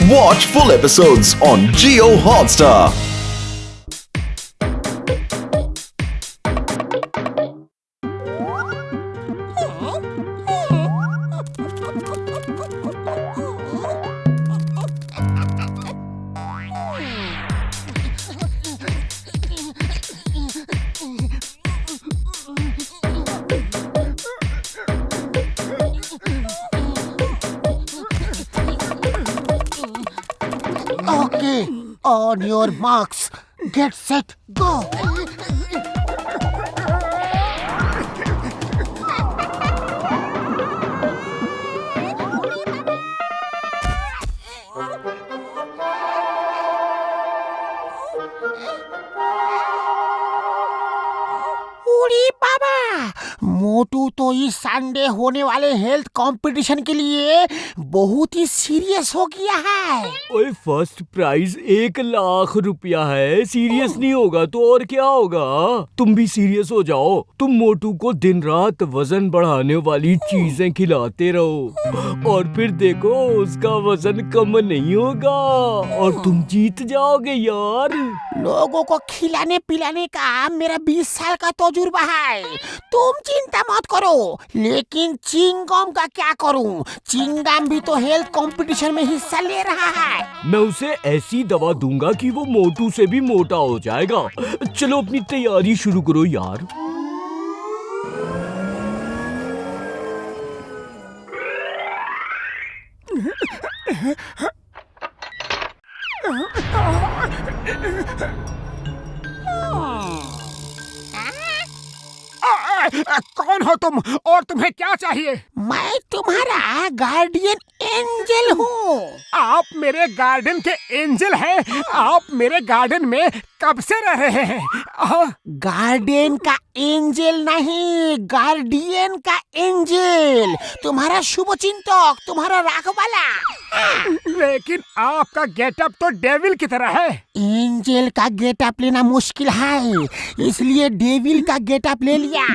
Watch full episodes on Jio Hotstar. Okay, on your marks, get set, go. उड़ी बाबा, मोटू तो इस Sunday होने वाले हेल्थ कंपटीशन के लिए बहुत ही सीरियस हो गया है। ओए फर्स्ट प्राइज 1 लाख रुपया है। सीरियस नहीं होगा तो और क्या होगा? तुम भी सीरियस हो जाओ। तुम मोटू को दिन रात वजन बढ़ाने वाली चीजें खिलाते रहो और फिर देखो उसका वजन कम नहीं होगा और तुम जीत जाओगे यार। लोगों को खिलाने पिलाने का मेरा 20 साल का तजुर्बा है, तुम चिंता मत करो। लेकिन चिंगम का क्या करूं? चिंगम भी तो हेल्थ कंपटीशन में हिस्सा ले रहा है। मैं उसे ऐसी दवा दूंगा कि वो मोटू से भी मोटा हो जाएगा। चलो अपनी तैयारी शुरू करो यार। कौन हो तुम और तुम्हें क्या चाहिए? मैं तुम्हारा गार्डियन एंजल हूँ। आप मेरे गार्डन के एंजल हैं। आप मेरे गार्डन में कब से रह रहे हैं? गार्डन का एंजल नहीं, गार्डियन का एंजल। तुम्हारा शुभचिंतक, तुम्हारा राखवाला। लेकिन आपका गेटअप तो डेविल की तरह है। एंजल का गेटअप लेना मुश्किल है, इसलिए डेविल का गेटअप ले लिया।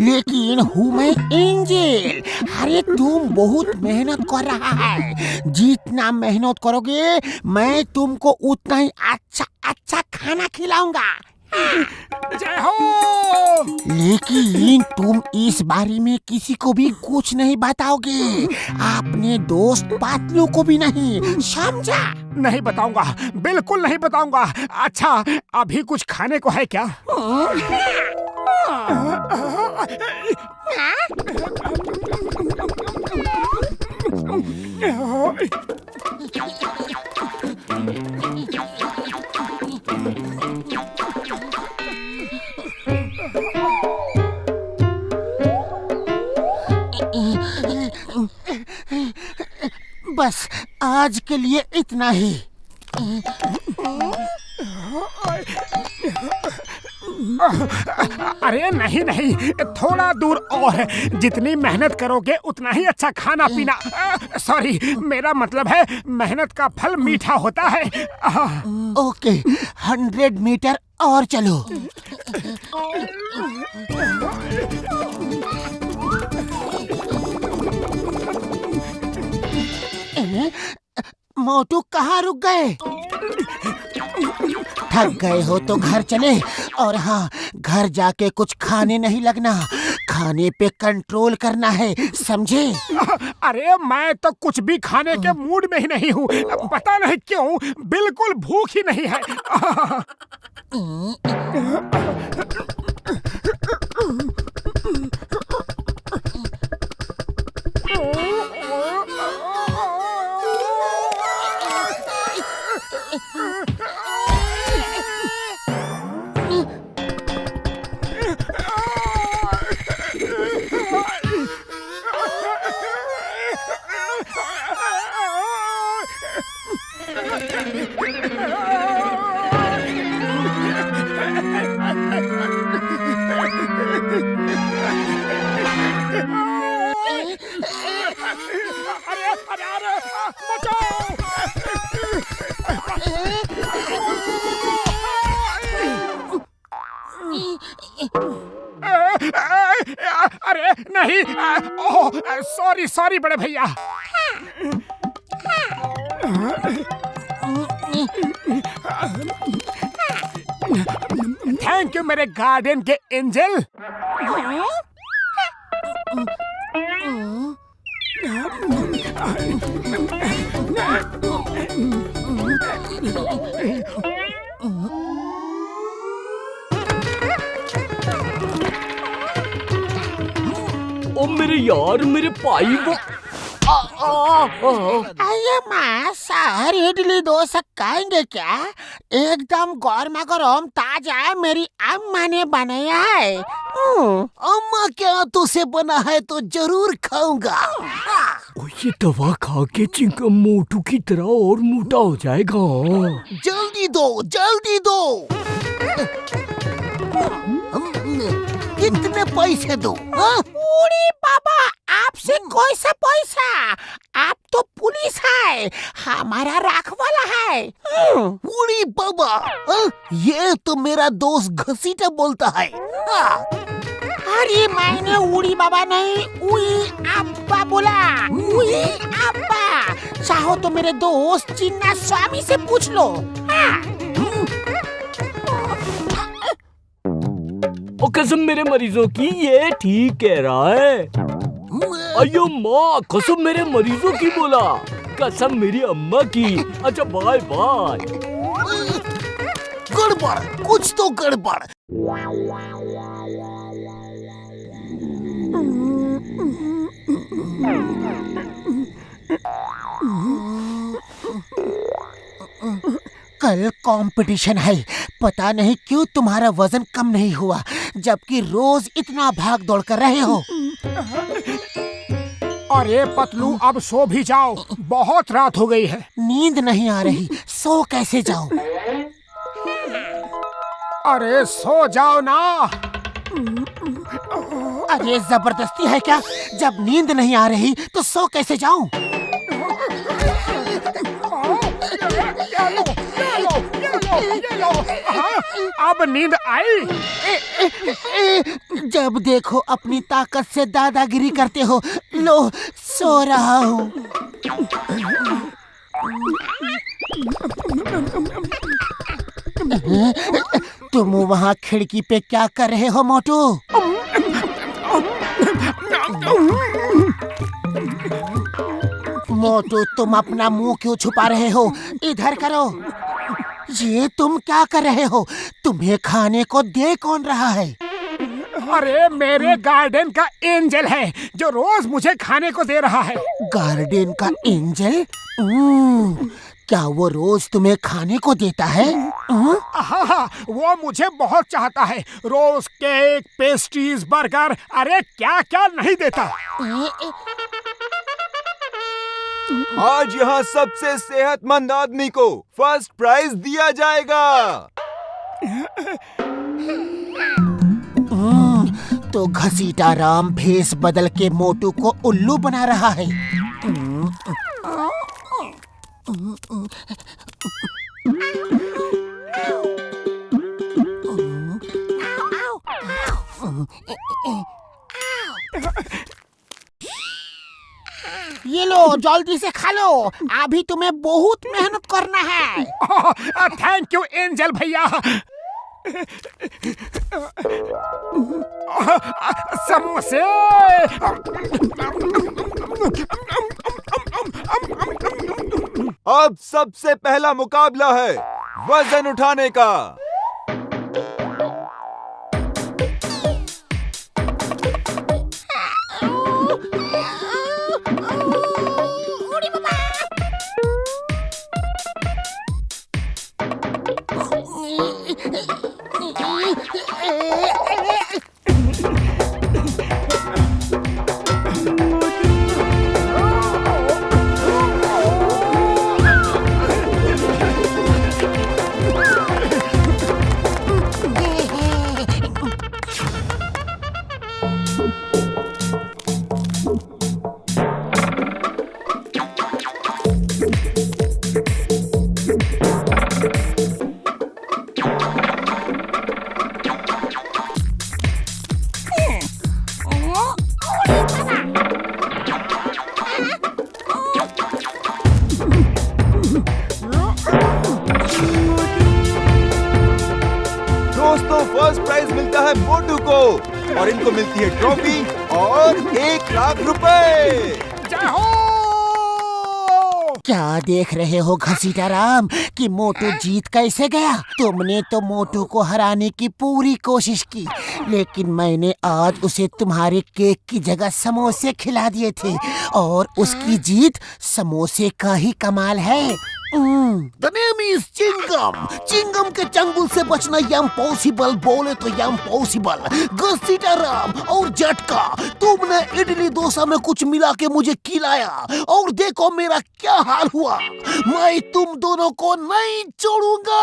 लेकिन हूँ मैं एंजल। अरे तुम बहुत मेहनत कर रहा है। जितना मेहनत करोगे मैं तुमको उतना ही अच्छा अच्छा खाना खिलाऊंगा। जय हो। लेकिन तुम इस बारे में किसी को भी कुछ नहीं बताओगे, अपने दोस्त पातलू को भी नहीं, समझा? नहीं बताऊंगा, बिल्कुल नहीं बताऊंगा। अच्छा अभी कुछ खाने को है क्या? बस आज के लिए इतना ही। अरे नहीं नहीं, थोड़ा दूर और है। जितनी मेहनत करोगे उतना ही अच्छा खाना पीना। सॉरी, मेरा मतलब है मेहनत का फल मीठा होता है। ओके, 100 मीटर और चलो। मोटू कहाँ रुक गए? थक गए हो तो घर चले। और हाँ, घर जाके कुछ खाने नहीं लगना, खाने पे कंट्रोल करना है, समझे? अरे मैं तो कुछ भी खाने के मूड में ही नहीं हूँ। पता नहीं क्यों, बिल्कुल भूख ही नहीं है। अरे नहीं, सॉरी सॉरी बड़े भैया। थैंक यू मेरे गार्डन के एंजल। ओ मेरे यार, मेरे भाई वो अरे माँ सर, इडली डोसा खाएंगे क्या? एकदम गर्मा गर्म ताजा मेरी अम्मा ने बनाया है। अम्मा क्या तुझसे बना है तो जरूर खाऊंगा। ओ ये दवा खा के चिंगम मोटू की तरह और मोटा हो जाएगा। जल्दी दो, जल्दी दो। कितने पैसे दो? उड़ी बाबा, आपसे कोई सा पैसा? आप तो पुलिस है, हमारा रखवाला है। उड़ी बाबा, ये तो मेरा दोस्त घसीटा बोलता है। अरे मैंने उड़ी बाबा नहीं, उई अब्बा बोला। उई अब्बा, चाहो तो मेरे दोस्त चिन्ना स्वामी से पूछ लो। ओ कसम मेरे मरीजों की, ये ठीक कह रहा है। अयो माँ, कसम मेरे मरीजों की बोला, कसम मेरी अम्मा की। अच्छा बाय बाय। गड़बड़, कुछ तो गड़बड़। कल कंपटीशन है, पता नहीं क्यों तुम्हारा वजन कम नहीं हुआ, जबकि रोज इतना भाग दौड़ कर रहे हो। अरे पतलू, अब सो भी जाओ, बहुत रात हो गई है। नींद नहीं आ रही, सो कैसे जाओ? अरे सो जाओ ना। अरे जबरदस्ती है क्या? जब नींद नहीं आ रही तो सो कैसे जाऊं? अब नींद आई? जब देखो अपनी ताकत से दादागिरी करते हो। लो, सो रहा हूँ। तुम वहाँ खिड़की पे क्या कर रहे हो मोटू? मोटू, तुम अपना मुंह क्यों छुपा रहे हो? इधर करो। ये तुम क्या कर रहे हो? तुम्हें खाने को दे कौन रहा है? अरे मेरे गार्डन का एंजल है, जो रोज मुझे खाने को दे रहा है। गार्डन का एंजल? क्या वो रोज तुम्हें खाने को देता है? हाँ, वो मुझे बहुत चाहता है। रोज केक, पेस्ट्रीज, बर्गर, अरे क्या क्या नहीं देता। आज यहाँ सबसे सेहतमंद आदमी को फर्स्ट प्राइज दिया जाएगा। तो घसीटा राम भेस बदल के मोटू को उल्लू बना रहा है। ये लो, जल्दी से खा लो, अभी तुम्हें बहुत मेहनत करना है। थैंक यू एंजल भैया। समोसे। अब सबसे पहला मुकाबला है वजन उठाने का। फर्स्ट प्राइज मिलता है मोटू को और इनको मिलती है ट्रॉफी और 1 लाख रुपए। जय हो। क्या देख रहे हो घसीटाराम कि मोटू जीत कैसे गया? तुमने तो मोटू को हराने की पूरी कोशिश की, लेकिन मैंने आज उसे तुम्हारे केक की जगह समोसे खिला दिए थे और उसकी जीत समोसे का ही कमाल है। The name is Chingam. Chingam के चंगुल से बचना इम्पॉसिबल, बोले तो इम्पॉसिबल। घसीटाराम और झटका, तुमने इडली डोसा में कुछ मिला के मुझे खिलाया और देखो मेरा क्या हाल हुआ। मैं तुम दोनों को नहीं छोड़ूंगा।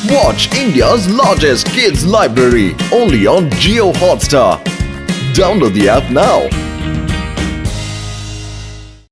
Watch India's largest kids library only on Jio Hotstar. Download the app now.